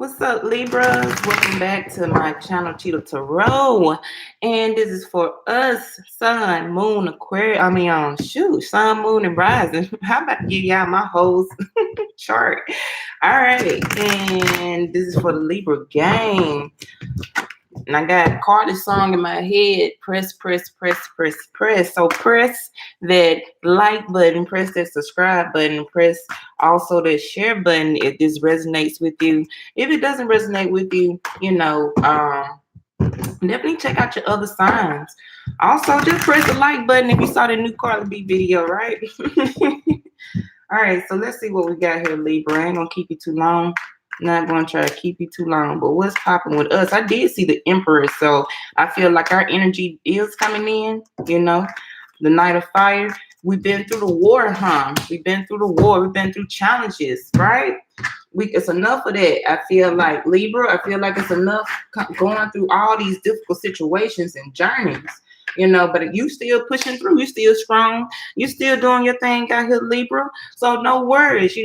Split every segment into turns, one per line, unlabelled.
What's up, Libras? Welcome back to my channel, Cheetah Tarot. And this is for us, Sun, Moon, Aquarius. Sun, Moon, and Rising. How about give y'all my whole chart? All right. And this is for the Libra game. And I got a carded song in my head. Press, press, press, press, press. So press that like button, press that subscribe button, press also that share button if this resonates with you. If it doesn't resonate with you, definitely check out your other signs. Also, just press the like button if you saw the new Carly B video, right? All right, so let's see what we got here, Libra. I ain't gonna keep you too long. Not going to try to keep you too long, but what's popping with us? I did see the Emperor, so I feel like our energy is coming in, the Knight of Fire. We've been through the war, huh? We've been through the war. We've been through challenges, right? It's enough of that. I feel like, Libra, I feel like it's enough going through all these difficult situations and journeys, but you still pushing through. You still strong. You still doing your thing out here, Libra. So no worries,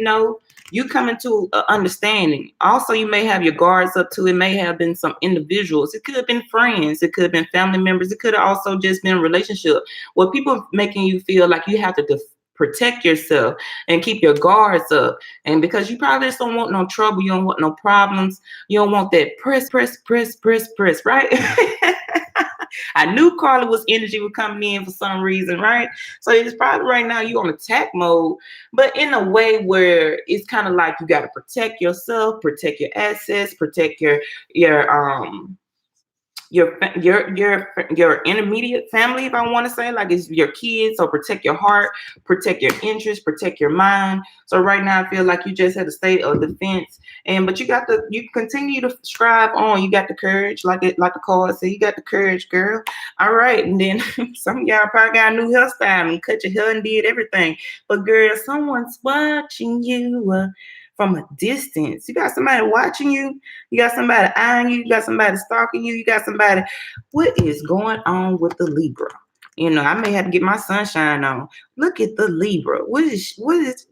you come into understanding. Also, you may have your guards up too. It may have been some individuals. It could have been friends. It could have been family members. It could have also just been a relationship where people making you feel like you have to protect yourself and keep your guards up. And because you probably just don't want no trouble, you don't want no problems, you don't want that press, press, press, press, press, right? I knew Carly was energy was coming in for some reason, right? So it's probably right now you on attack mode, but in a way where it's kind of like you got to protect yourself, protect your assets, protect your intermediate family, if I want to say, like it's your kids. So protect your heart, protect your interest, protect your mind. So right now I feel like you just had a state of defense, but you continue to strive on. You got the courage, like the card said, you got the courage, girl. All right. And then some of y'all probably got a new hairstyle and cut your hair and did everything, but girl, someone's watching you from a distance. You got somebody watching you. You got somebody eyeing you. You got somebody stalking you. You got somebody. What is going on with the Libra? I may have to get my sunshine on. Look at the Libra. What is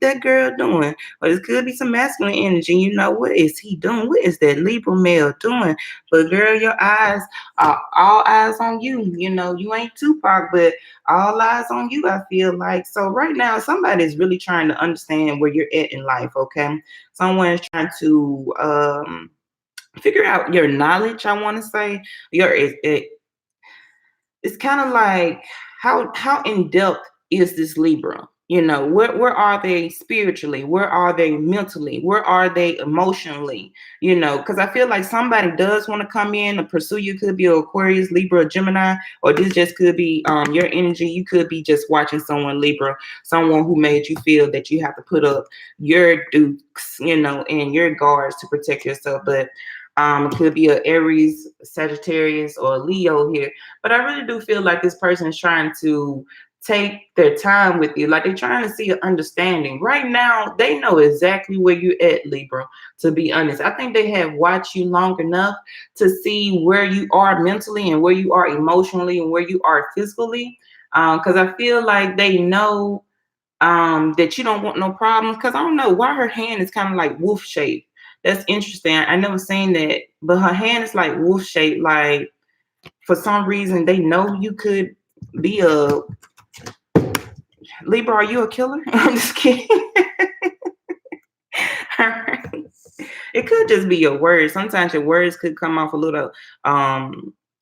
that girl doing? Well, it could be some masculine energy. What is he doing? What is that Libra male doing? But girl, your eyes are all eyes on you. You ain't Tupac, but all eyes on you, I feel like. So right now, somebody is really trying to understand where you're at in life, okay? Someone is trying to figure out your knowledge, I want to say. It's kind of like how in depth is this Libra? Where are they spiritually? Where are they mentally? Where are they emotionally? Because I feel like somebody does want to come in and pursue you. Could be Aquarius, Libra, Gemini, or this just could be your energy. You could be just watching someone, Libra, someone who made you feel that you have to put up your dukes, and your guards to protect yourself. But it could be a Aries, Sagittarius, or a Leo here. But I really do feel like this person is trying to take their time with you. Like they're trying to see an understanding. Right now, they know exactly where you're at, Libra, to be honest. I think they have watched you long enough to see where you are mentally and where you are emotionally and where you are physically. Because I feel like they know that you don't want no problems. Because I don't know why her hand is kind of like wolf shaped. That's interesting. I never seen that, but her hand is like wolf shaped. Like for some reason, they know you could be a Libra. Are you a killer? I'm just kidding. All right. It could just be your words. Sometimes your words could come off a little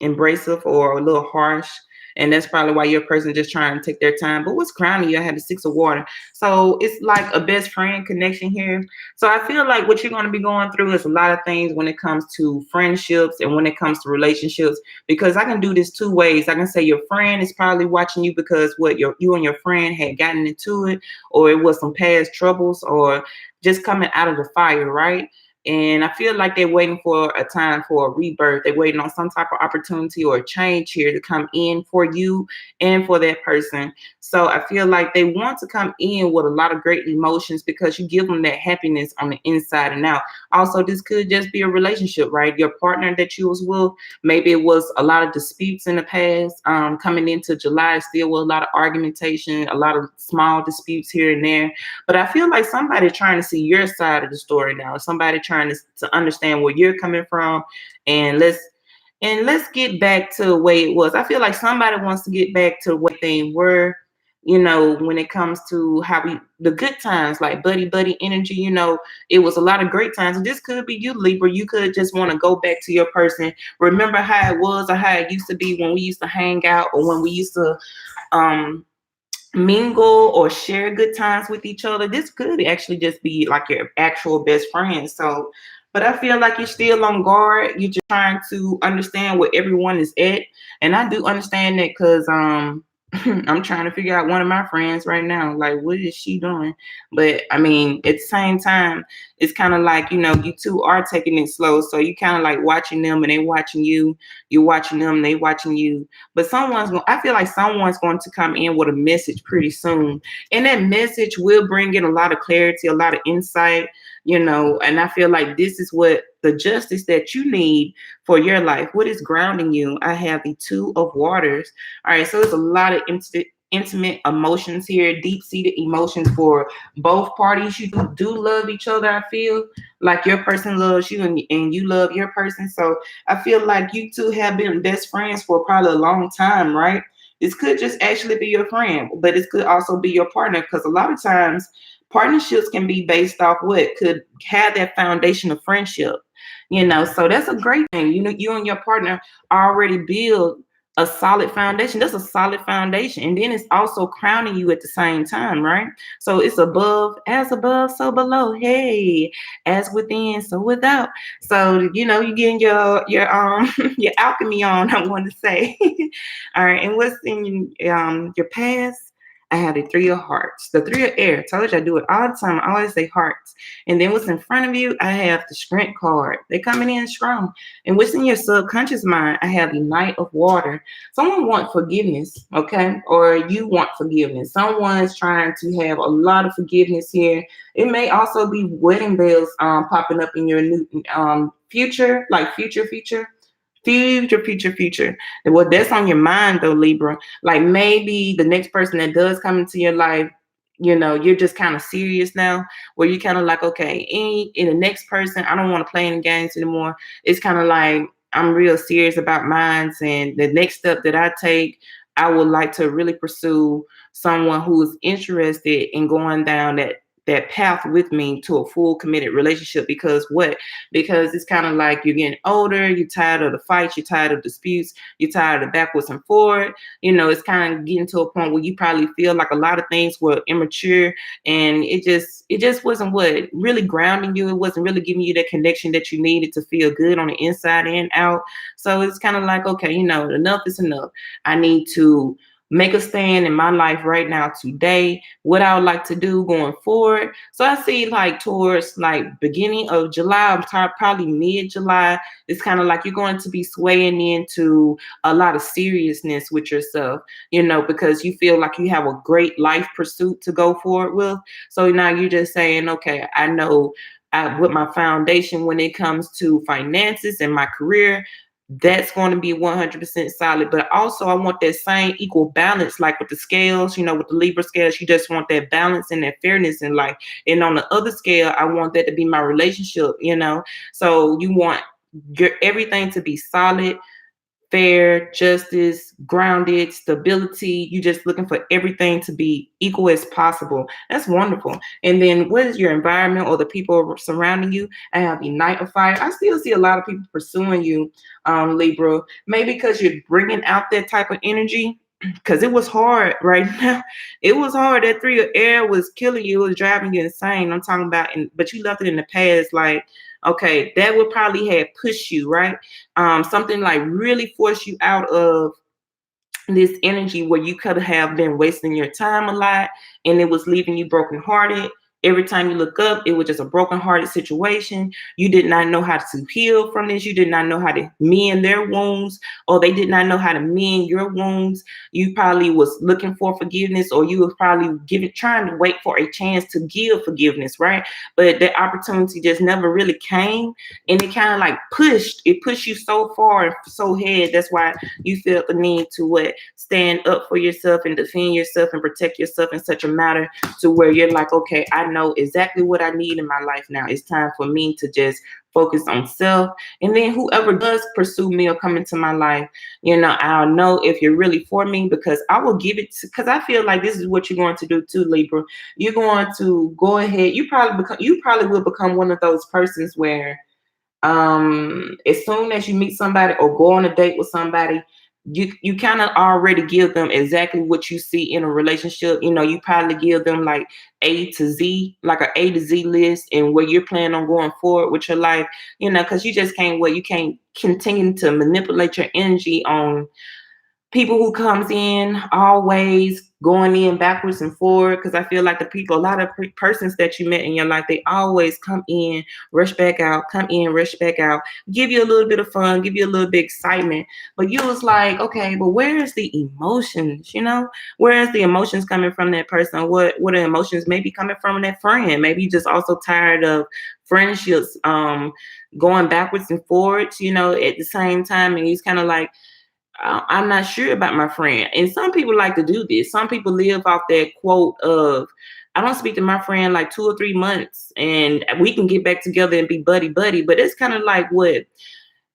abrasive or a little harsh. And that's probably why your person just trying to take their time. But what's crowning you? I had the 6 of water. So it's like a best friend connection here. So I feel like what you're going to be going through is a lot of things when it comes to friendships and when it comes to relationships. Because I can do this 2 ways. I can say your friend is probably watching you because you and your friend had gotten into it, or it was some past troubles, or just coming out of the fire, right? And I feel like they're waiting for a time for a rebirth. They're waiting on some type of opportunity or a change here to come in for you and for that person. So I feel like they want to come in with a lot of great emotions because you give them that happiness on the inside and out. Also, this could just be a relationship, right? Your partner that you was with, maybe it was a lot of disputes in the past. Coming into July, still with a lot of argumentation, a lot of small disputes here and there. But I feel like somebody trying to see your side of the story now. Somebody trying trying to understand where you're coming from, and let's get back to the way it was. I feel like somebody wants to get back to what they were, when it comes to the good times, like buddy energy. It was a lot of great times. And this could be you, Libra. You could just want to go back to your person, remember how it was or how it used to be when we used to hang out, or when we used to mingle or share good times with each other. This could actually just be like your actual best friend. So, but I feel like you're still on guard. You're just trying to understand where everyone is at. And I do understand that, because I'm trying to figure out one of my friends right now. Like, what is she doing? But I mean, at the same time, it's kind of like, you two are taking it slow. So you kind of like watching them and they watching you. You're watching them and they watching you. But I feel like someone's going to come in with a message pretty soon. And that message will bring in a lot of clarity, a lot of insight, and I feel like this is what the justice that you need for your life. What is grounding you? I have the Two of Waters. All right, so there's a lot of intimate emotions here, deep-seated emotions for both parties. You do love each other. I feel like your person loves you, and you love your person. So I feel like you two have been best friends for probably a long time, right? This could just actually be your friend, but it could also be your partner, because a lot of times partnerships can be based off what could have that foundation of friendship. So that's a great thing. You and your partner already build a solid foundation. That's a solid foundation. And then it's also crowning you at the same time, right? So it's above, so below. Hey, as within, so without. So, you're getting your your alchemy on, I want to say. All right. And what's in your past? I have the Three of Hearts, the Three of Air. I told you I do it all the time. I always say hearts. And then what's in front of you, I have the Strength card. They're coming in strong. And what's in your subconscious mind, I have the Knight of Water. Someone wants forgiveness, okay? Or you want forgiveness. Someone's trying to have a lot of forgiveness here. It may also be wedding bells popping up in your new future, like future. Well, that's on your mind though, Libra. Like maybe the next person that does come into your life, you're just kind of serious now, where you kind of like, okay, in the next person, I don't want to play any games anymore. It's kind of like, I'm real serious about mine, and the next step that I take, I would like to really pursue someone who is interested in going down that path with me to a full committed relationship. Because it's kind of like you're getting older, you're tired of the fights, you're tired of disputes, you're tired of backwards and forward. It's kind of getting to a point where you probably feel like a lot of things were immature, and it just wasn't what really grounding you. It wasn't really giving you that connection that you needed to feel good on the inside and out. So it's kind of like, okay, enough is enough. I need to make a stand in my life right now today, what I would like to do going forward. So I see like towards like beginning of July, probably mid-July, it's kind of like you're going to be swaying into a lot of seriousness with yourself, because you feel like you have a great life pursuit to go forward with. So now you're just saying, okay, I know with my foundation when it comes to finances and my career, that's going to be 100% solid. But also I want that same equal balance, like with the scales, with the Libra scales, you just want that balance and that fairness in life. And on the other scale, I want that to be my relationship, so you want everything to be solid, fair, justice, grounded, stability. You just looking for everything to be equal as possible. That's wonderful. And then what is your environment or the people surrounding you? I have the Knight of Fire. I still see a lot of people pursuing you, Libra, maybe because you're bringing out that type of energy. Because it was hard right now. It was hard. That Three of Air was killing you. It was driving you insane. I'm talking about, but you left it in the past. Like, okay, that would probably have pushed you, right? Something like really force you out of this energy where you could have been wasting your time a lot, and it was leaving you brokenhearted. Every time you look up, it was just a brokenhearted situation. You did not know how to heal from this. You did not know how to mend their wounds, or they did not know how to mend your wounds. You probably was looking for forgiveness, or you was probably trying to wait for a chance to give forgiveness, right? But that opportunity just never really came, and it kind of like pushed you so far and so ahead. That's why you felt the need to stand up for yourself and defend yourself and protect yourself in such a matter to where you're like, okay, I know exactly what I need in my life now. It's time for me to just focus on self. And then whoever does pursue me or come into my life, I'll know if you're really for me, because I will give it to, because I feel like this is what you're going to do too, Libra. You're going to go ahead. You probably will become one of those persons where as soon as you meet somebody or go on a date with somebody, you kind of already give them exactly what you see in a relationship. You probably give them like A to Z, like an A to Z list, and where you're planning on going forward with your life, because you just can't you can't continue to manipulate your energy on people who comes in always going in backwards and forward, because I feel like a lot of persons that you met in your life, they always come in, rush back out, come in, rush back out, give you a little bit of fun, give you a little bit of excitement, but you was like, okay, but where is the emotions? Where is the emotions coming from that person? What are the emotions maybe coming from that friend? Maybe you just also tired of friendships going backwards and forwards, at the same time, and he's kind of like, I'm not sure about my friend. And some people like to do this. Some people live off that quote of, I don't speak to my friend like 2 or 3 months and we can get back together and be buddy buddy. But it's kind of like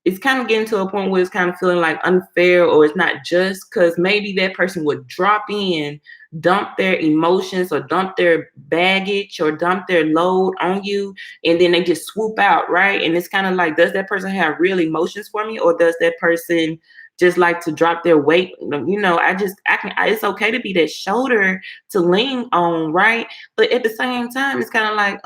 it's kind of getting to a point where it's kind of feeling like unfair, or it's not just, because maybe that person would drop in, dump their emotions or dump their baggage or dump their load on you, and then they just swoop out, right? And it's kind of like, does that person have real emotions for me, or does that person just like to drop their weight? It's okay to be that shoulder to lean on, right? But at the same time, it's kind of like,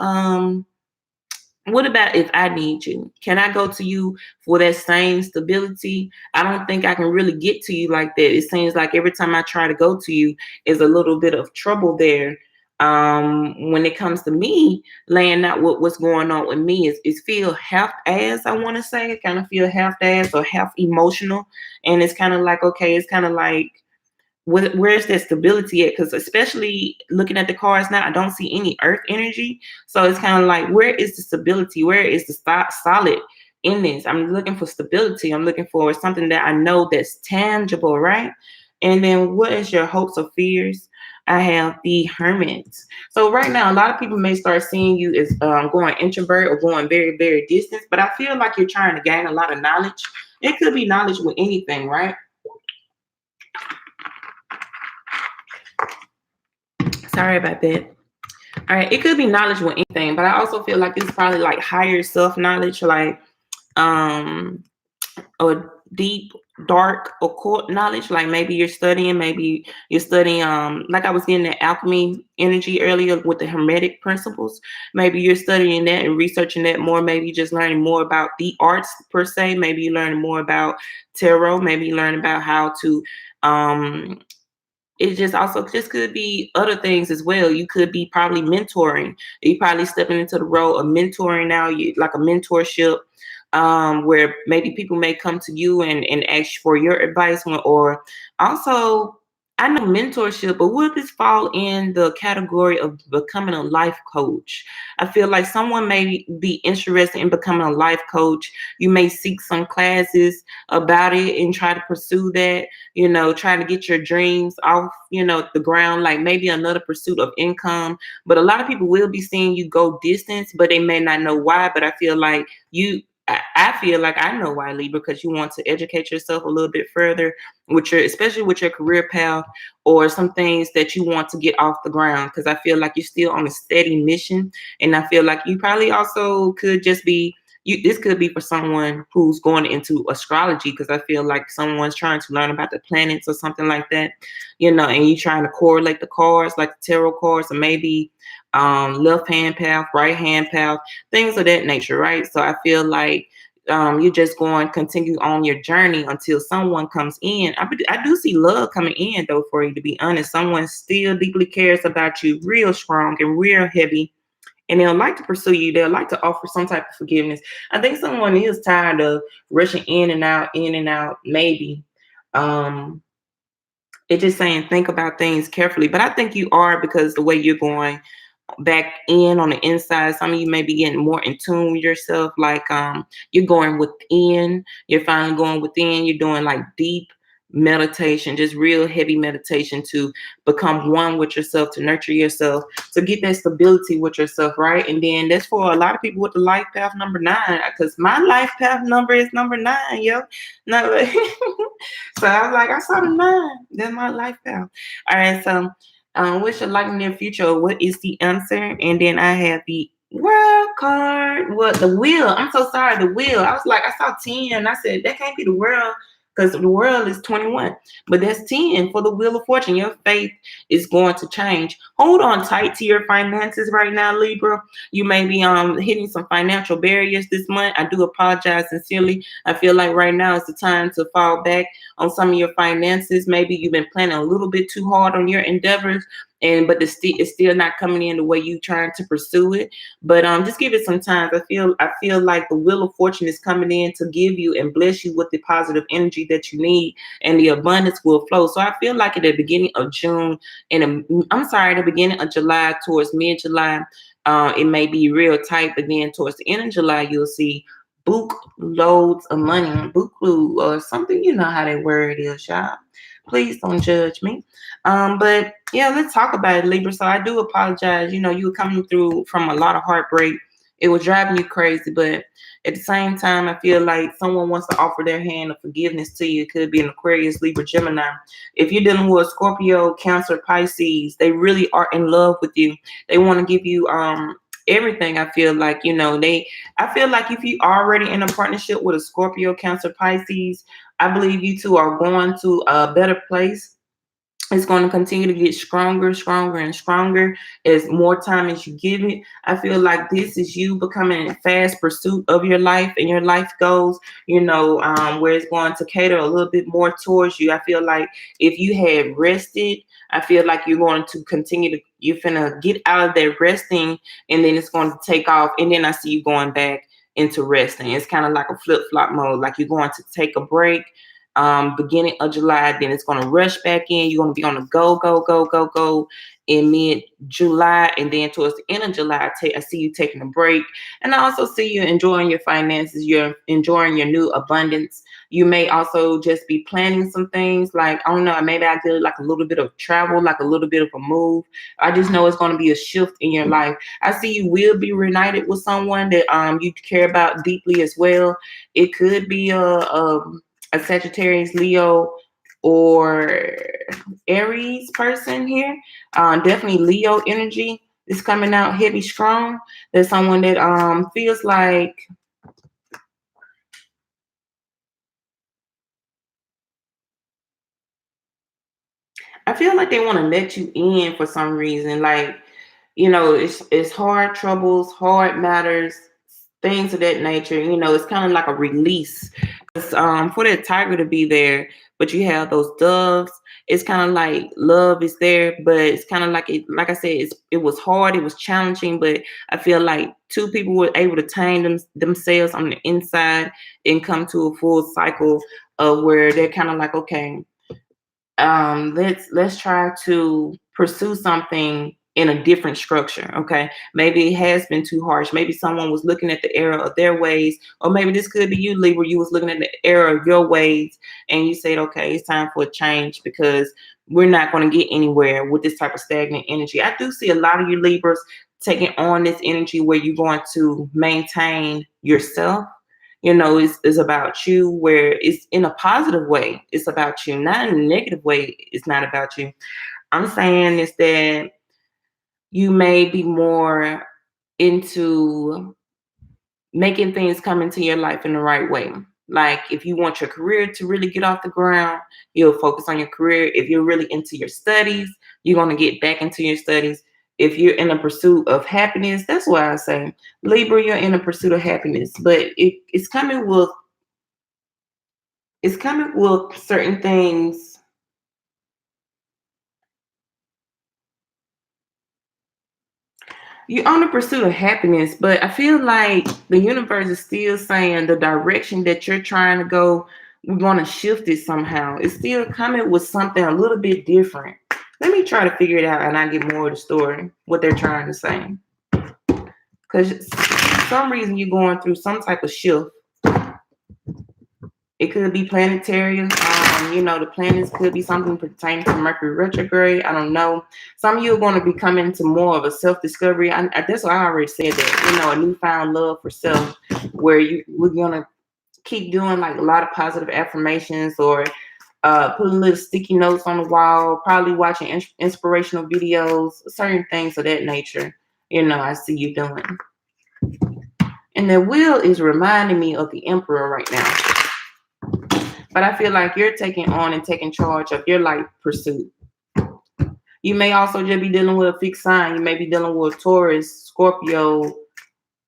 what about if I need you? Can I go to you for that same stability? I don't think I can really get to you like that. It seems like every time I try to go to you, is a little bit of trouble there. When it comes to me laying out what's going on with me, is feel half-ass, I want to say. Kind of feel half-ass or half emotional. And it's kind of like, okay, it's kind of like, where's that stability at? Because especially looking at the cards now, I don't see any earth energy. So it's kind of like, where is the stability? Where is the solid in this? I'm looking for stability. I'm looking for something that I know that's tangible, right? And then what is your hopes or fears? I have the Hermit. So right now, a lot of people may start seeing you as going introvert or going very, very distant. But I feel like you're trying to gain a lot of knowledge. It could be knowledge with anything, right? Sorry about that. All right, it could be knowledge with anything, but I also feel like it's probably like higher self knowledge, like um or deep, dark, occult knowledge. Like maybe you're studying like I was getting the alchemy energy earlier with the hermetic principles. Maybe you're studying that and researching that more. Maybe you're just learning more about the arts per se. Maybe you're learning more about tarot. Maybe you learn about how to um it just also just could be other things as well. You could be probably mentoring. You probably stepping into the role of mentoring now, you like a mentorship, where maybe people may come to you and ask for your advice, or also, I know mentorship, but will this fall in the category of becoming a life coach? I feel like someone may be interested in becoming a life coach. You may seek some classes about it and try to pursue that, trying to get your dreams off, the ground, like maybe another pursuit of income. But a lot of people will be seeing you go distance, but they may not know why. But I feel like I feel like I know why, Lee, because you want to educate yourself a little bit further especially with your career path, or some things that you want to get off the ground. Because I feel like you're still on a steady mission, and I feel like you probably also could just be this could be for someone who's going into astrology, because I feel like someone's trying to learn about the planets or something like that, and you're trying to correlate the cards like the tarot cards, or maybe left hand path, right hand path, things of that nature, right? So I feel like you're just going to continue on your journey until someone comes in. I do see love coming in, though, for you, to be honest. Someone still deeply cares about you, real strong and real heavy, and they'll like to pursue you. They'll like to offer some type of forgiveness. I think someone is tired of rushing in and out, maybe. It's just saying, think about things carefully. But I think you are, because the way you're going back in on the inside, some of you may be getting more in tune with yourself, like you're going within, you're finally going within, you're doing like deep meditation, just real heavy meditation to become one with yourself, to nurture yourself, to get that stability with yourself, right? And then that's for a lot of people with the life path number 9, because my life path number is number 9, yo. No, so I was like, I saw the 9. That's my life path. All right, so what's your like in the future? What is the answer? And then I have the world card. What, the wheel? I'm so sorry, the wheel. I was like, I saw 10. I said that can't be the world, because the world is 21, but that's 10 for the wheel of fortune. Your faith is going to change. Hold on tight to your finances right now, Libra. You may be hitting some financial barriers this month. I do apologize sincerely. I feel like right now is the time to fall back on some of your finances. Maybe you've been planning a little bit too hard on your endeavors, but it's still not coming in the way you trying to pursue it. But just give it some time. I feel like the wheel of fortune is coming in to give you and bless you with the positive energy that you need, and the abundance will flow. So I feel like at the beginning of June, the beginning of July, towards mid-July, it may be real tight, but then towards the end of July, you'll see book loads of money, buku or something. You know how that word is, y'all. Please don't judge me. But yeah, let's talk about it, Libra. So I do apologize. You know, you were coming through from a lot of heartbreak. It was driving you crazy, but at the same time, I feel like someone wants to offer their hand of forgiveness to you. It could be an Aquarius, Libra, Gemini. If you're dealing with a Scorpio, Cancer, Pisces, they really are in love with you. They want to give you everything. I feel like, I feel like if you already in a partnership with a Scorpio, Cancer, Pisces, I believe you two are going to a better place. It's going to continue to get stronger, and stronger as more time as you give it. I feel like this is you becoming in fast pursuit of your life and your life goals, where it's going to cater a little bit more towards you. I feel like if you had rested, I feel like you're going to you're finna get out of that resting, and then it's going to take off. And then I see you going back into resting. It's kind of like a flip-flop mode, like you're going to take a break beginning of July, then it's going to rush back in. You're going to be on the go in mid-July, and then towards the end of July, I see you taking a break. And I also see you enjoying your finances. You're enjoying your new abundance. You may also just be planning some things, like, I don't know, maybe I did like a little bit of travel, like a little bit of a move. I just know it's going to be a shift in your life. I see you will be reunited with someone that you care about deeply as well. It could be a Sagittarius, Leo, or Aries person here. Definitely Leo energy is coming out heavy, strong. There's someone that feels like I feel like they want to let you in for some reason. Like, it's hard troubles, hard matters, things of that nature. It's kind of like a release. For that tiger to be there, but you have those doves. It's kind of like love is there, but it's kind of like like I said, it was hard, it was challenging, but I feel like two people were able to tame themselves on the inside and come to a full cycle of where they're kind of like, okay, let's try to pursue something in a different structure. Okay, maybe it has been too harsh. Maybe someone was looking at the error of their ways, or maybe this could be you, Libra. You was looking at the error of your ways, and you said, okay, it's time for a change, because we're not going to get anywhere with this type of stagnant energy. I do see a lot of you Libras taking on this energy where you're going to maintain yourself. It's about you, where it's in a positive way. It's about you, not in a negative way. It's not about you. I'm saying is that you may be more into making things come into your life in the right way. Like, if you want your career to really get off the ground, you'll focus on your career. If you're really into your studies, you're going to get back into your studies. If you're in a pursuit of happiness, that's why I say, Libra, you're in a pursuit of happiness, but it's coming with certain things. You're on the pursuit of happiness, but I feel like the universe is still saying the direction that you're trying to go, we're going to shift it somehow. It's still coming with something a little bit different. Let me try to figure it out, and I get more of the story, what they're trying to say. Because for some reason you're going through some type of shift. It could be planetary. The planets could be something pertaining to Mercury retrograde. I don't know. Some of you are going to be coming to more of a self-discovery. That's why I already said that. A newfound love for self, where we're going to keep doing like a lot of positive affirmations, or putting little sticky notes on the wall, probably watching inspirational videos, certain things of that nature. I see you doing. And the wheel is reminding me of the Emperor right now. But I feel like you're taking on and taking charge of your life pursuit. You may also just be dealing with a fixed sign. You may be dealing with Taurus, Scorpio,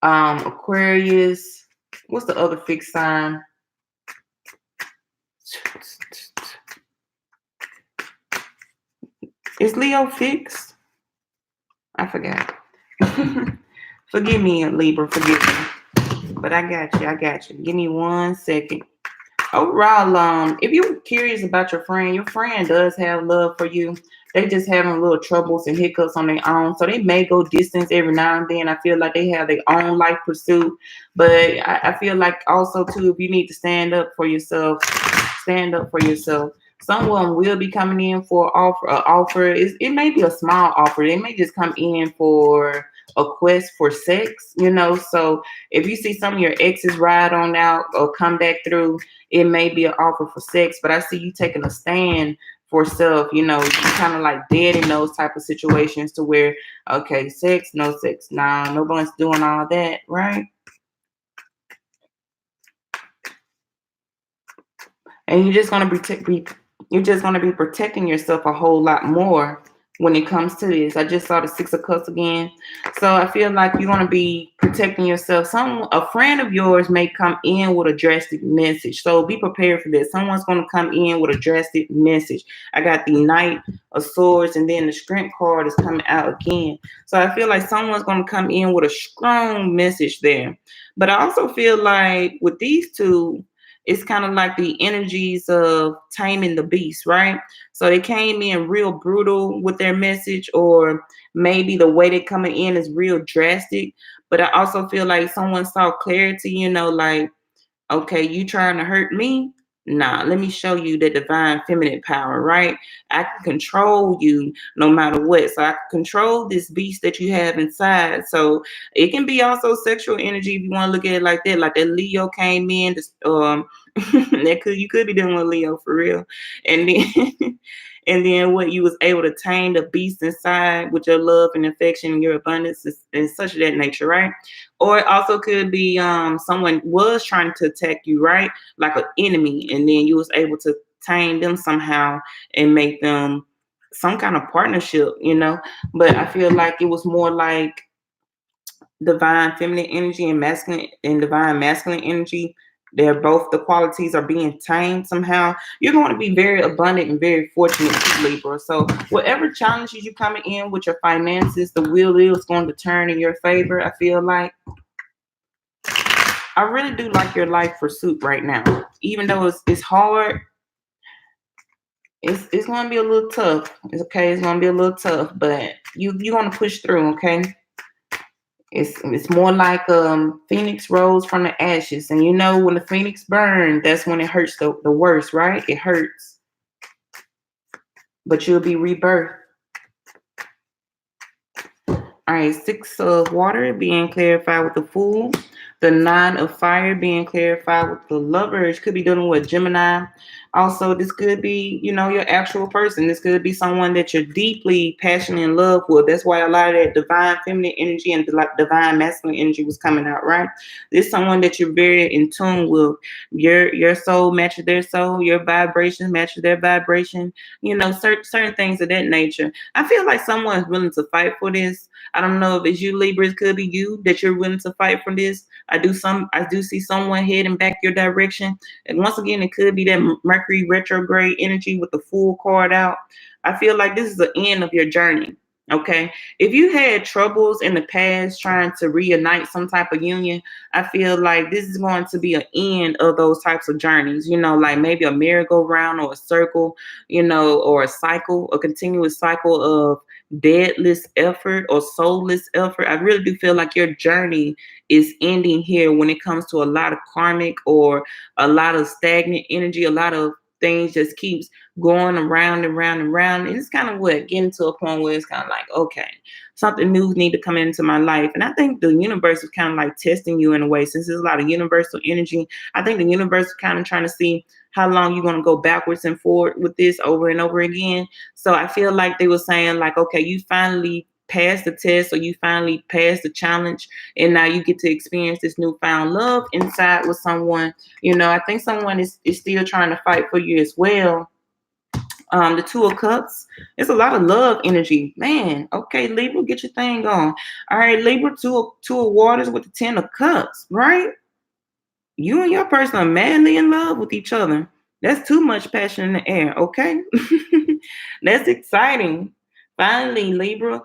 Aquarius. What's the other fixed sign? Is Leo fixed? I forgot. Forgive me, Libra. Forgive me. But I got you. Give me 1 second. Overall, if you're curious about your friend does have love for you. They just having little troubles and hiccups on their own. So they may go distance every now and then. I feel like they have their own life pursuit. But I feel like also, too, if you need to stand up for yourself, stand up for yourself. Someone will be coming in for offer. It may be a small offer. They may just come in for a quest for sex, So if you see some of your exes ride on out or come back through, it may be an offer for sex. But I see you taking a stand for self, you kind of like dead in those type of situations to where, okay, sex, no sex. Nah, nobody's doing all that, right? And you're just gonna be protecting yourself a whole lot more when it comes to this. I just saw the 6 of Cups again. So I feel like you're going to be protecting yourself. A friend of yours may come in with a drastic message. So be prepared for this. Someone's going to come in with a drastic message. I got the Knight of Swords, and then the Strength card is coming out again. So I feel like someone's going to come in with a strong message there. But I also feel like with these two, it's kind of like the energies of taming the beast, right? So they came in real brutal with their message, or maybe the way they're coming in is real drastic. But I also feel like someone saw clarity, like, okay, you trying to hurt me? Nah, let me show you the divine feminine power, right? I can control you no matter what. So I can control this beast that you have inside. So it can be also sexual energy if you want to look at it like that. Like that Leo came in, you could be dealing with Leo for real. And then and then what you was able to tame the beast inside with your love and affection and your abundance and such of that nature, right? Or it also could be someone was trying to attack you, right? Like an enemy, and then you was able to tame them somehow and make them some kind of partnership, But I feel like it was more like divine feminine energy and divine masculine energy. They're both, the qualities are being tamed somehow. You're going to be very abundant and very fortunate, Libra. So whatever challenges you coming in with your finances, the wheel is going to turn in your favor. I feel like I really do like your life pursuit right now. Even though it's hard, it's going to be a little tough. It's okay. It's going to be a little tough, but you're going to push through, okay? It's more like phoenix rose from the ashes. And when the phoenix burned, that's when it hurts the worst, right? It hurts. But you'll be rebirthed. All right, 6 of water being clarified with the Fool. The 9 of fire being clarified with the Lovers. Could be dealing with Gemini. Also, this could be, your actual person. This could be someone that you're deeply passionate in love with. That's why a lot of that divine feminine energy and divine masculine energy was coming out, right? This is someone that you're very in tune with. Your soul matches their soul. Your vibration matches their vibration. Certain things of that nature. I feel like someone's willing to fight for this. I don't know if it's you, Libra. It could be you that you're willing to fight for this. I do see someone heading back your direction. And once again, it could be that Mercury retrograde energy with the Fool card out. I feel like this is the end of your journey. Okay. If you had troubles in the past trying to reunite some type of union, I feel like this is going to be an end of those types of journeys, like maybe a merry-go-round or a circle, or a cycle, a continuous cycle of deadless effort or soulless effort. I really do feel like your journey is ending here when it comes to a lot of karmic or a lot of stagnant energy, a lot of things just keeps going around and round and round. And it's kind of what getting to a point where it's kind of like, okay, something new need to come into my life. And I think the universe is kind of like testing you in a way, since there's a lot of universal energy. I think the universe is kind of trying to see how long you're going to go backwards and forward with this over and over again. So I feel like they were saying like, okay, you finally passed the test, or you finally passed the challenge, and now you get to experience this newfound love inside with someone. I think someone is still trying to fight for you as well. The Two of Cups, it's a lot of love energy, man. Okay, Libra, get your thing on. All right, Libra, two of Waters with the Ten of Cups, right? You and your person are madly in love with each other. That's too much passion in the air, okay? That's exciting. Finally, Libra.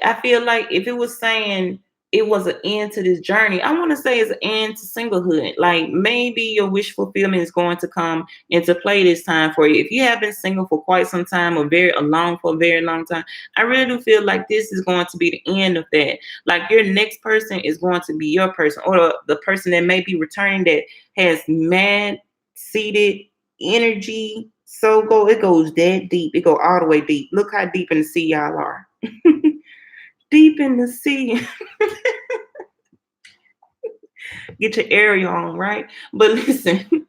I feel like if it was saying it was an end to this journey, I want to say it's an end to singlehood. Like maybe your wish fulfillment is going to come into play this time for you. If you have been single for quite some time, or alone for a very long time, I really do feel like this is going to be the end of that. Like your next person is going to be your person, or the person that may be returning that has mad seated energy. So it goes that deep. It go all the way deep. Look how deep in the sea y'all are. Deep in the sea. Get your area on, right? But listen,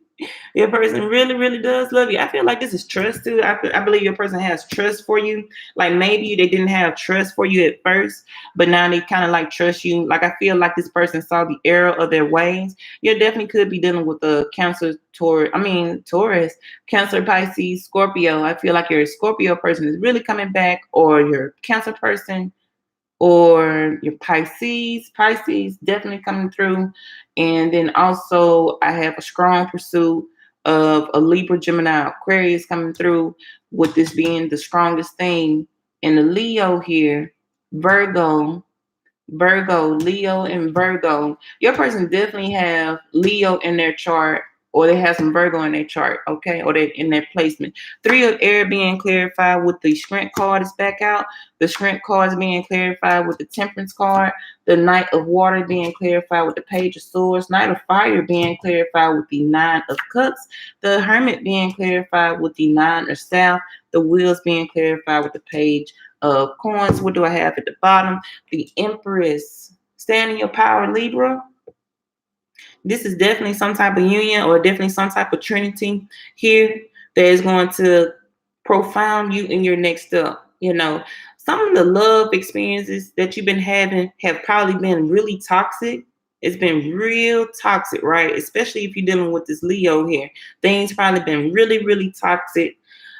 your person really, really does love you. I feel like this is trust too. I believe your person has trust for you. Like maybe they didn't have trust for you at first, but now they kind of like trust you. Like I feel like this person saw the error of their ways. You definitely could be dealing with a Taurus, Cancer, Pisces, Scorpio. I feel like your Scorpio person is really coming back, or your Cancer person, or your Pisces definitely coming through. And then also I have a strong pursuit of a Libra, Gemini, Aquarius coming through, with this being the strongest thing. And the Leo here, Leo and Virgo. Your person definitely have Leo in their chart, or they have some Virgo in their chart, okay? Or they in their placement. Three of Air being clarified with the Strength card is back out. The Strength card is being clarified with the Temperance card. The Knight of Water being clarified with the Page of Swords. Knight of Fire being clarified with the Nine of Cups. The Hermit being clarified with the Nine of Staff. The Wheels being clarified with the Page of Coins. What do I have at the bottom? The Empress. Stand in your power, Libra. This is definitely some type of union, or definitely some type of trinity here that is going to profound you in your next step. Some of the love experiences that you've been having have probably been really toxic. It's been real toxic, right? Especially if you're dealing with this Leo here. Things probably been really, really toxic.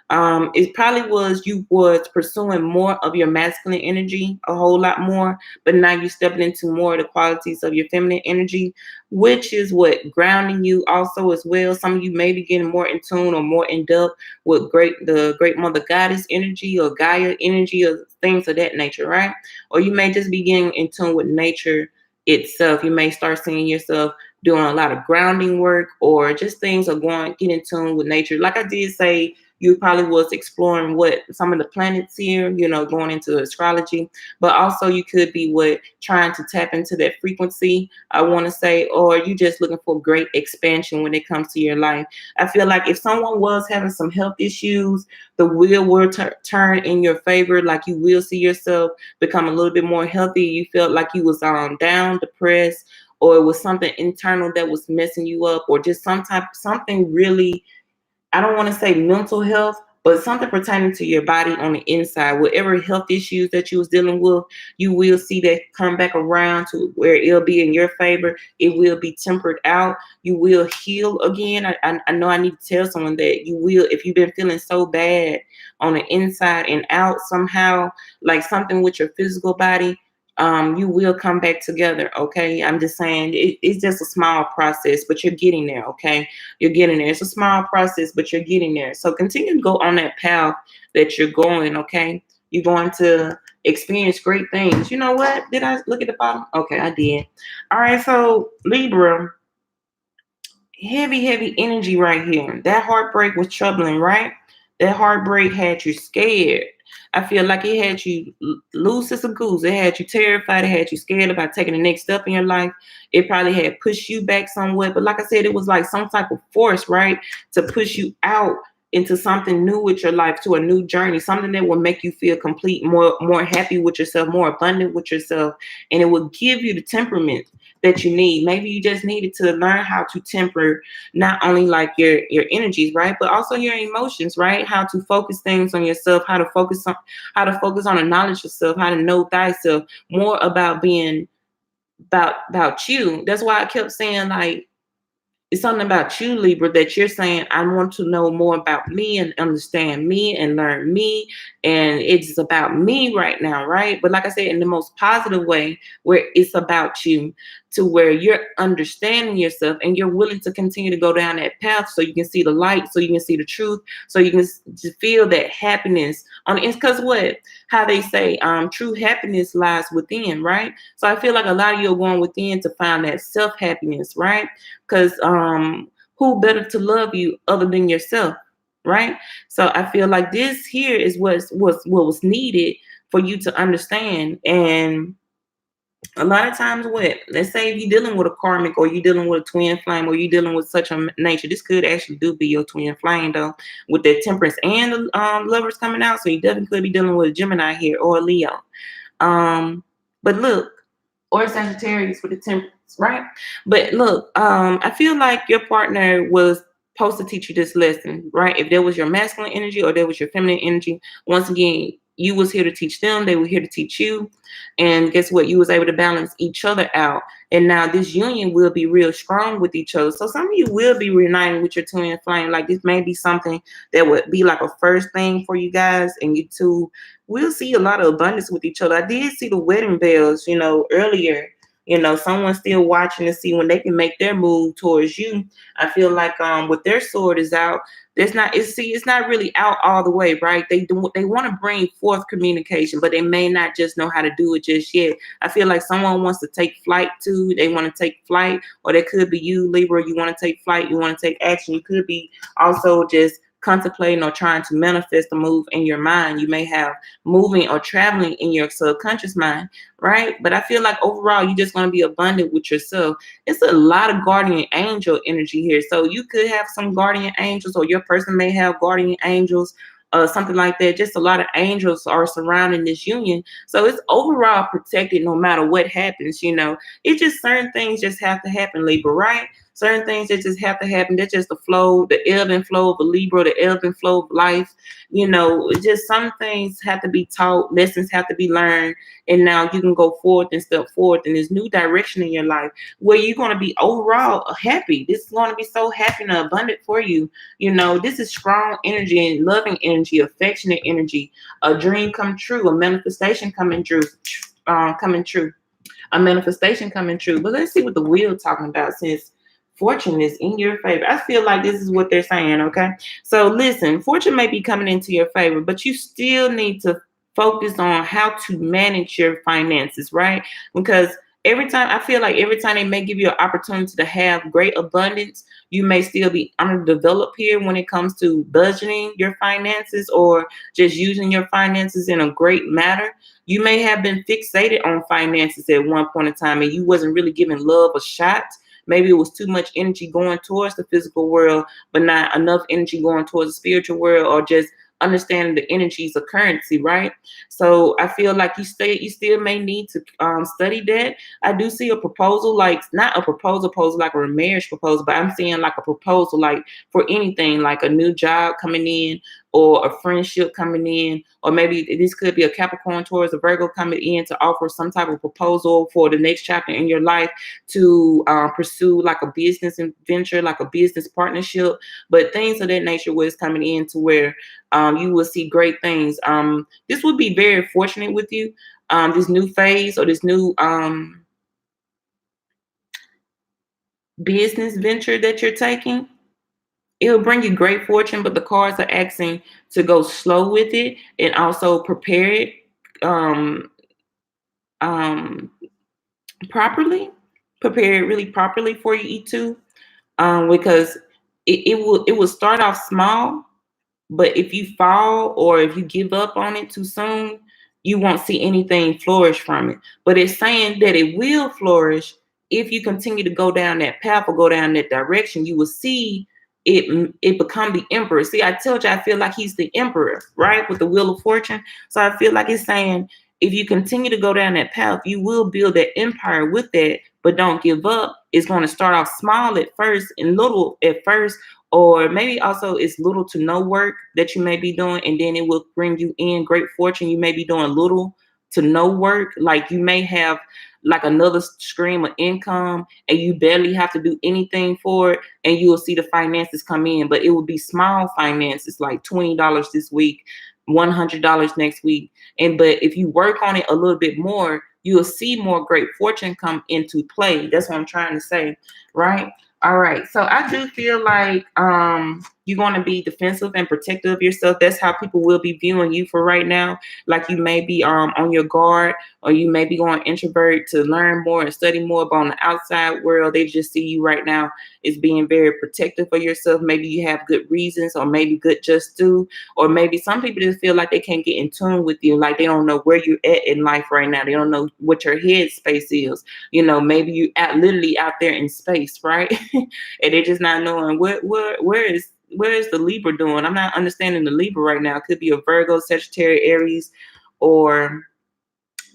It probably you was pursuing more of your masculine energy, a whole lot more, but now you're stepping into more of the qualities of your feminine energy, which is what grounding you also as well. Some of you may be getting more in tune or more in depth with the great mother goddess energy, or Gaia energy, or things of that nature, right? Or you may just be getting in tune with nature itself. You may start seeing yourself doing a lot of grounding work, or just things are get in tune with nature. Like I did say, you probably was exploring what some of the planets here, going into astrology, but also you could be trying to tap into that frequency, I want to say, or you just looking for great expansion when it comes to your life. I feel like if someone was having some health issues, the wheel will turn in your favor. Like you will see yourself become a little bit more healthy. You felt like you was down, depressed, or it was something internal that was messing you up, or just something really, I don't want to say mental health, but something pertaining to your body on the inside. Whatever health issues that you was dealing with, you will see that come back around to where it'll be in your favor. It will be tempered out. You will heal again. I know I need to tell someone that you will, if you've been feeling so bad on the inside and out somehow, like something with your physical body, you will come back together, okay? I'm just saying it's just a small process, but you're getting there, okay? You're getting there. It's a small process, but you're getting there. So continue to go on that path that you're going, okay? You're going to experience great things. You know what? Did I look at the bottom? Okay, I did. All right, so Libra, heavy energy right here. That heartbreak was troubling, right? That heartbreak had you scared. I feel like it had you loose as a goose. It had you terrified. It had you scared about taking the next step in your life. It probably had pushed you back somewhat. But like I said, it was like some type of force, right, to push you out into something new with your life, to a new journey, something that will make you feel complete, more happy with yourself, more abundant with yourself, and it will give you the temperament that you need. Maybe you just needed to learn how to temper not only like your energies, right, but also your emotions, right? How to focus things on yourself, how to focus on the knowledge of yourself, how to know thyself, more about being about you. That's why I kept saying, like, it's something about you, Libra, that you're saying, I want to know more about me and understand me and learn me. And it's about me right now, right? But like I said, in the most positive way, where it's about you, to where you're understanding yourself and you're willing to continue to go down that path so you can see the light, so you can see the truth, so you can just feel that happiness on it. Because what? How they say, true happiness lies within, right? So I feel like a lot of you are going within to find that self-happiness, right? Because who better to love you other than yourself, right? So I feel like this here is what was needed for you to understand. And a lot of times, what, let's say if you're dealing with a karmic, or you're dealing with a twin flame, or you're dealing with such a nature, this could actually do be your twin flame, though, with that temperance and the lovers coming out. So you definitely could be dealing with a Gemini here, or a Leo. But look, or Sagittarius with the temperance, right? But look, I feel like your partner was supposed to teach you this lesson, right? If there was your masculine energy or there was your feminine energy, once again, you was here to teach them, they were here to teach you. And guess what? You was able to balance each other out. And now this union will be real strong with each other. So some of you will be reuniting with your twin flame. Like, this may be something that would be like a first thing for you guys, and you two will see a lot of abundance with each other. I did see the wedding bells, earlier. Someone still watching to see when they can make their move towards you. I feel like with their sword is out, it's not really out all the way, right? They want to bring forth communication, but they may not just know how to do it just yet. I feel like someone wants to take flight too. They want to take flight, or that could be you, Libra. You want to take flight, you want to take action. You could be also just contemplating or trying to manifest a move in your mind. You may have moving or traveling in your subconscious mind, right? But I feel like overall, you're just going to be abundant with yourself. It's a lot of guardian angel energy here. So you could have some guardian angels, or your person may have guardian angels, something like that. Just a lot of angels are surrounding this union. So it's overall protected no matter what happens. It's just certain things just have to happen, Libra, right? Certain things that just have to happen. That's just the flow, the ebb and flow of a Libra, the ebb and flow of life. Just some things have to be taught, lessons have to be learned, and now you can go forth and step forward in this new direction in your life where you're going to be overall happy. This is going to be so happy and abundant for you. This is strong energy and loving energy, affectionate energy, a dream come true, a manifestation coming true, a manifestation coming true. But let's see what the wheel talking about, since fortune is in your favor. I feel like this is what they're saying, okay? So listen, fortune may be coming into your favor, but you still need to focus on how to manage your finances, right? Because every time they may give you an opportunity to have great abundance, you may still be underdeveloped here when it comes to budgeting your finances, or just using your finances in a great manner. You may have been fixated on finances at one point in time, and you wasn't really giving love a shot. Maybe it was too much energy going towards the physical world, but not enough energy going towards the spiritual world, or just understanding the energies of currency, right? So I feel like you still may need to study that. I do see a proposal, like not a proposal like a marriage proposal, but I'm seeing like a proposal like for anything, like a new job coming in, or a friendship coming in, or maybe this could be a Capricorn, Taurus, a Virgo coming in to offer some type of proposal for the next chapter in your life, to pursue like a business venture, like a business partnership, but things of that nature was coming in to where you will see great things. This would be very fortunate with you, this new phase, or this new business venture that you're taking. It will bring you great fortune, but the cards are asking to go slow with it, and also prepare it um, um, properly. Prepare it really properly for you, E2, because it will start off small, But if you fall or if you give up on it too soon, you won't see anything flourish from it. But it's saying that it will flourish if you continue to go down that path or go down that direction. You will see it become the emperor. See, I told you I feel like he's the emperor, right? With the wheel of fortune. So I feel like it's saying if you continue to go down that path, you will build that empire with that, but don't give up. It's going to start off small at first and little at first, or maybe also it's little to no work that you may be doing, and then it will bring you in great fortune. You may be doing little to no work, like you may have like another stream of income and you barely have to do anything for it, and you will see the finances come in, but it will be small finances, like $20 this week, $100 next week. And but if you work on it a little bit more, you will see more great fortune come into play. That's what I'm trying to say, right? All right. So I do feel like you're going to be defensive and protective of yourself. That's how people will be viewing you for right now. Like you may be on your guard, or you may be going introvert to learn more and study more about the outside world. They just see you right now as being very protective of yourself. Maybe you have good reasons, or maybe good just do, or maybe some people just feel like they can't get in tune with you. Like they don't know where you're at in life right now. They don't know what your head space is. You know, maybe you literally out there in space, right? And they're just not knowing where is the Libra doing. I'm not understanding the Libra right now. It could be a Virgo, Sagittarius, Aries, or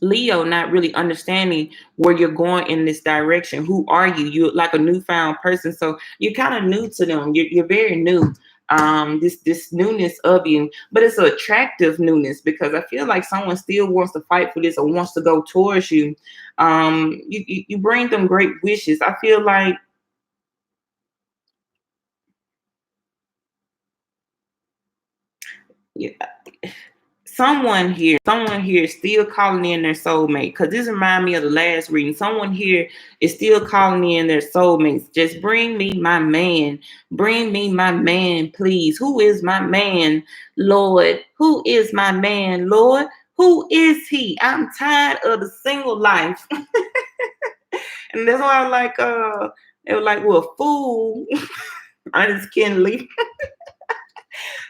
Leo, not really understanding where you're going in this direction. Who are you? You're like a newfound person, so you're kind of new to them. You're very new. This newness of you, but it's an attractive newness, because I feel like someone still wants to fight for this or wants to go towards you. You bring them great wishes. I feel like, yeah, someone here is still calling in their soulmate, because this reminds me of the last reading. Someone here is still calling in their soulmates. Just bring me my man. Bring me my man, please. Who is my man, Lord? Who is my man, Lord? Who is he? I'm tired of the single life. And that's why I like they were like, well, fool. I just can't leave.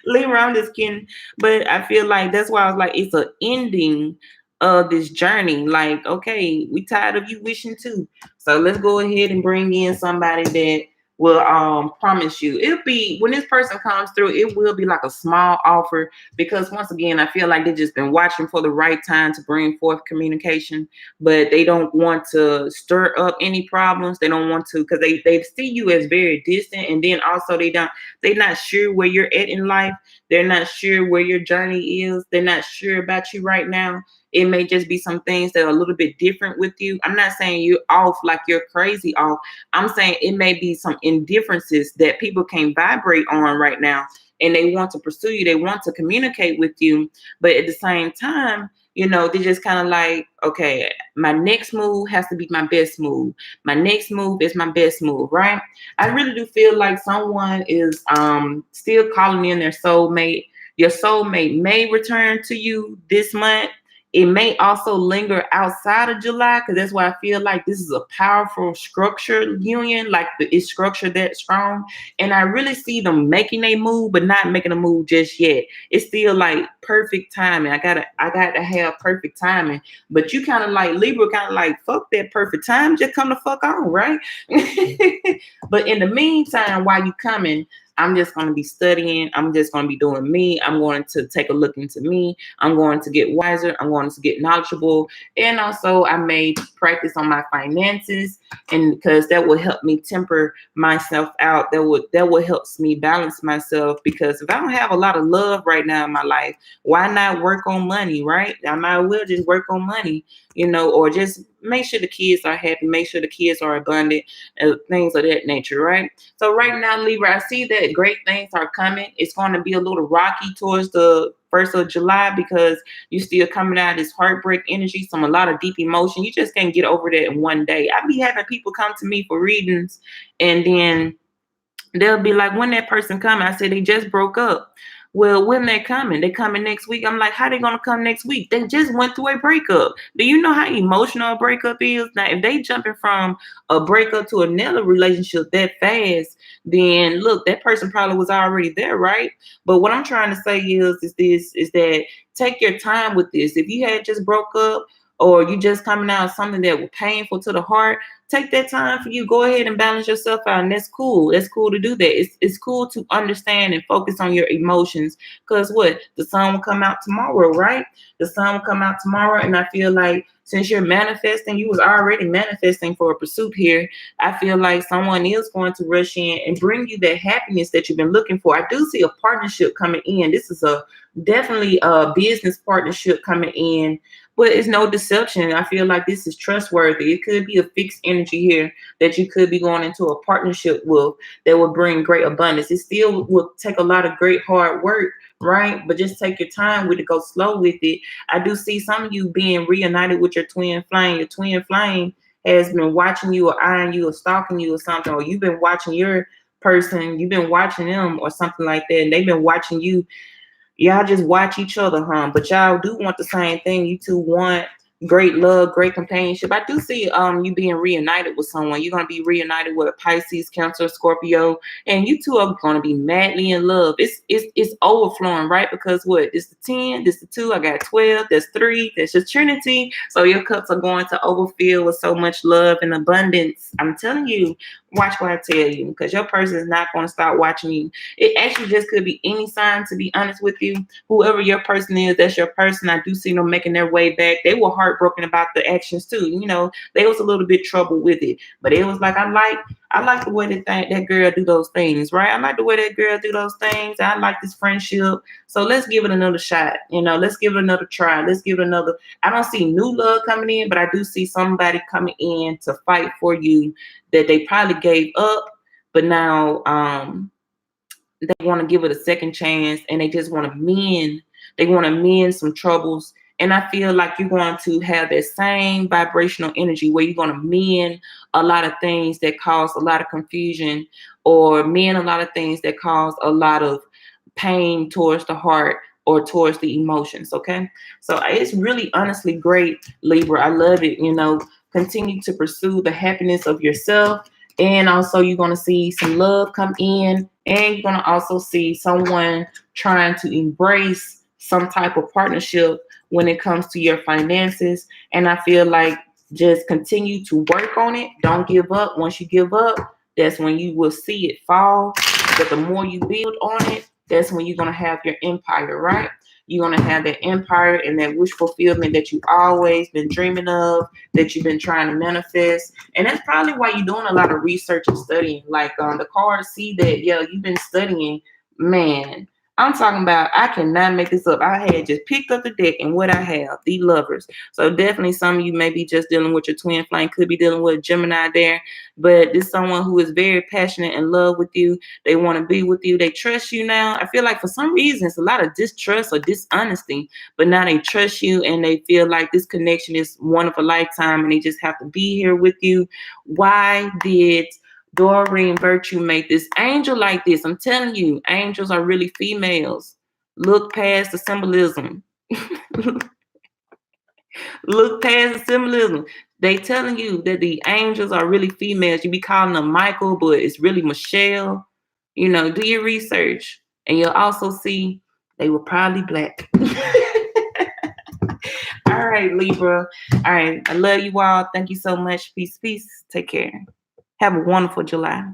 Libra, I'm just kidding. But I feel like that's why I was like, it's an ending of this journey. Like, okay, we tired of you wishing too. So let's go ahead and bring in somebody that will promise you. It'll be, when this person comes through, it will be like a small offer, because once again, I feel like they've just been watching for the right time to bring forth communication, but they don't want to stir up any problems. They don't want to, because they see you as very distant, and then also they're not sure where you're at in life. They're not sure where your journey is. They're not sure about you right now. It may just be some things that are a little bit different with you. I'm not saying you're off, like you're crazy off. I'm saying it may be some indifferences that people can't vibrate on right now, and they want to pursue you. They want to communicate with you, but at the same time, you know, they just kind of like, okay, my next move has to be my best move. My next move is my best move, right? I really do feel like someone is still calling in their soulmate. Your soulmate may return to you this month. It may also linger outside of July, because that's why I feel like this is a powerful structured union, like it's structured that strong. And I really see them making a move, but not making a move just yet. It's still like perfect timing. I gotta have perfect timing. But you kind of like Libra, kind of like, fuck that perfect time, just come the fuck on, right? But in the meantime, while you coming, I'm just going to be studying. I'm just going to be doing me. I'm going to take a look into me. I'm going to get wiser. I'm going to get knowledgeable. And also I may practice on my finances, and because that will help me temper myself out. That will help me balance myself, because if I don't have a lot of love right now in my life, why not work on money, right? I might as well just work on money, you know, or just make sure the kids are happy, make sure the kids are abundant, and things of that nature, right? So right now, Libra, I see that great things are coming. It's going to be a little rocky towards the 1st of July, because you're still coming out of this heartbreak energy, a lot of deep emotion. You just can't get over that in one day. I be having people come to me for readings, and then they'll be like, when that person come, I said they just broke up. Well, when they're coming, they coming next week. I'm like, how they gonna come next week? They just went through a breakup. Do you know how emotional a breakup is? Now, if they jumping from a breakup to another relationship that fast, then look, that person probably was already there, right? But what I'm trying to say is that take your time with this. If you had just broke up or you just coming out of something that was painful to the heart, take that time for you. Go ahead and balance yourself out, and that's cool. That's cool to do that. It's cool to understand and focus on your emotions. Because what? The sun will come out tomorrow, right? The sun will come out tomorrow, and I feel like since you're manifesting, you was already manifesting for a pursuit here. I feel like someone is going to rush in and bring you that happiness that you've been looking for. I do see a partnership coming in. This is a definitely a business partnership coming in, but it's no deception. I feel like this is trustworthy. It could be a fixed energy here that you could be going into a partnership with that will bring great abundance. It still will take a lot of great hard work, right? But just take your time with it, go slow with it. I do see some of you being reunited with your twin flame. Your twin flame has been watching you or eyeing you or stalking you or something, or you've been watching your person, you've been watching them or something like that, and they've been watching you. Y'all just watch each other, huh? But y'all do want the same thing. You two want great love, great companionship. I do see you being reunited with someone. You're gonna be reunited with a Pisces, Cancer, Scorpio, and you two are gonna be madly in love. It's overflowing, right? Because what? It's the 10, this the 2, I got 12, that's 3, that's your Trinity. So your cups are going to overfill with so much love and abundance. I'm telling you, watch what I tell you, because your person is not gonna start watching you. It actually just could be any sign, to be honest with you. Whoever your person is, that's your person. I do see them making their way back. They were heartbroken about the actions too. You know, they was a little bit troubled with it. But it was like, I like the way that girl do those things, right? I like the way that girl do those things. I like this friendship. So let's give it another shot. You know, let's give it another try. Let's give it another. I don't see new love coming in, but I do see somebody coming in to fight for you that they probably gave up, but now they want to give it a second chance, and they just want to mend. They want to mend some troubles. And I feel like you're going to have that same vibrational energy where you're going to mend a lot of things that cause a lot of confusion, or mend a lot of things that cause a lot of pain towards the heart or towards the emotions. Okay. So it's really honestly great, Libra. I love it. You know, continue to pursue the happiness of yourself. And also, you're going to see some love come in, and you're going to also see someone trying to embrace some type of partnership when it comes to your finances. And I feel like just continue to work on it. Don't give up. Once you give up, that's when you will see it fall. But the more you build on it, that's when you're going to have your empire, right? You're going to have that empire and that wish fulfillment that you've always been dreaming of, that you've been trying to manifest. And that's probably why you're doing a lot of research and studying. Like the cards see that, yeah, you've been studying. Man, I'm talking about, I cannot make this up. I had just picked up the deck, and what I have, the Lovers. So definitely some of you may be just dealing with your twin flame, could be dealing with a Gemini there, but this is someone who is very passionate and love with you. They want to be with you. They trust you now. I feel like for some reason it's a lot of distrust or dishonesty, but now they trust you and they feel like this connection is one of a lifetime, and they just have to be here with you. Why did Doreen Virtue make this angel like this? I'm telling you, angels are really females. Look past the symbolism. Look past the symbolism. They telling you that the angels are really females. You be calling them Michael, but it's really Michelle. You know, do your research, and you'll also see they were probably black. All right, Libra. All right, I love you all. Thank you so much. Peace, peace. Take care. Have a wonderful July.